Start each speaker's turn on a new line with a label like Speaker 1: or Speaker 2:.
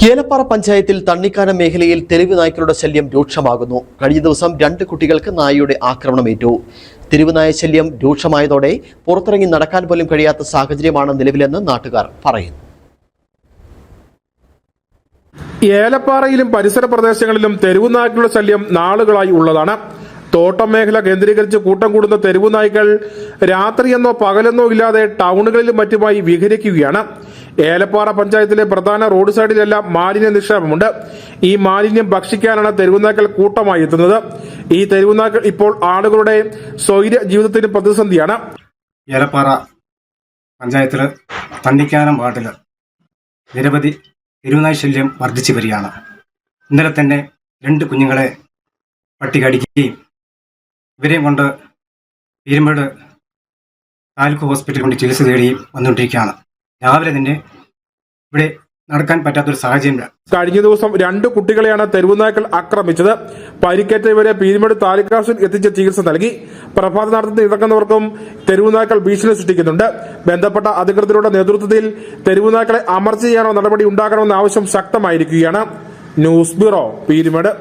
Speaker 1: ഏലപ്പാറ പഞ്ചായത്തിൽ തണ്ണിക്കാനം മേഖലയിൽ തെരുവ് നായ്ക്കളുടെ ശല്യം രൂക്ഷമാകുന്നു. കഴിഞ്ഞ ദിവസം 2 കുട്ടികൾക്ക് നായയുടെ ആക്രമണമേറ്റു. തെരുവ് നായ ശല്യം രൂക്ഷമായതോടെ പുറത്തിറങ്ങി നടക്കാൻ പോലും കഴിയാത്ത സാഹചര്യമാണ് നിലവിലെന്ന് നാട്ടുകാർ പറയുന്നു.
Speaker 2: ഏലപ്പാറയിലും പരിസര പ്രദേശങ്ങളിലും തെരുവ് നായ്ക്കളുടെ ശല്യം നാളുകളായി ഉള്ളതാണ്. തോട്ടം മേഖല കേന്ദ്രീകരിച്ച് കൂട്ടം കൂടുന്ന തെരുവ് നായ്ക്കൾ രാത്രിയെന്നോ പകലെന്നോ ഇല്ലാതെ ടൗണുകളിലും മറ്റുമായി വിഹരിക്കുകയാണ്. ഏലപ്പാറ പഞ്ചായത്തിലെ പ്രധാന റോഡ് സൈഡിലെല്ലാം മാലിന്യ നിക്ഷേപമുണ്ട്. ഈ മാലിന്യം ഭക്ഷിക്കാനാണ് തെരുവ് നായ്ക്കൾ കൂട്ടമായി എത്തുന്നത്. ഈ തെരുവ് നായ്ക്കൾ ഇപ്പോൾ ആളുകളുടെ സ്വൈര്യ ജീവിതത്തിന് പ്രതിസന്ധിയാണ്.
Speaker 3: ഏലപ്പാറ പഞ്ചായത്തിൽ തണ്ണിക്കാനം വാർഡിൽ നിരവധി തെരുവുനായ ശല്യം വർദ്ധിച്ചു വരികയാണ്. ഇന്നലെ തന്നെ 2 കുഞ്ഞുങ്ങളെ പട്ടി കടിക്കുകയും ഇവരെയും കൊണ്ട് പീരുമേട് താലൂക്ക് ഹോസ്പിറ്റലിൽ കൊണ്ട് ചികിത്സ തേടിയും വന്നുകൊണ്ടിരിക്കുകയാണ്. രാവിലെ തന്നെ ഇവിടെ നടക്കാൻ പറ്റാത്തൊരു സാഹചര്യമില്ല.
Speaker 2: കഴിഞ്ഞ ദിവസം 2 കുട്ടികളെയാണ് തെരുവുനായ്ക്കൾ ആക്രമിച്ചത്. പരിക്കേറ്റ ഇവരെ പീരുമേട് താലൂക്ക് ആശുപത്രിയിൽ എത്തിച്ച് ചികിത്സ നൽകി. പ്രഭാത നടത്തത്തിൽ ഇറങ്ങുന്നവർക്കും തെരുവുനായ്ക്കൾ ഭീഷണി സൃഷ്ടിക്കുന്നുണ്ട്. ബന്ധപ്പെട്ട അധികൃതരുടെ നേതൃത്വത്തിൽ തെരുവുനായ്ക്കളെ അമർച്ച ചെയ്യാനോ നടപടി ഉണ്ടാകണമെന്ന ആവശ്യം ശക്തമായിരിക്കുകയാണ്. News bureau, Peermade.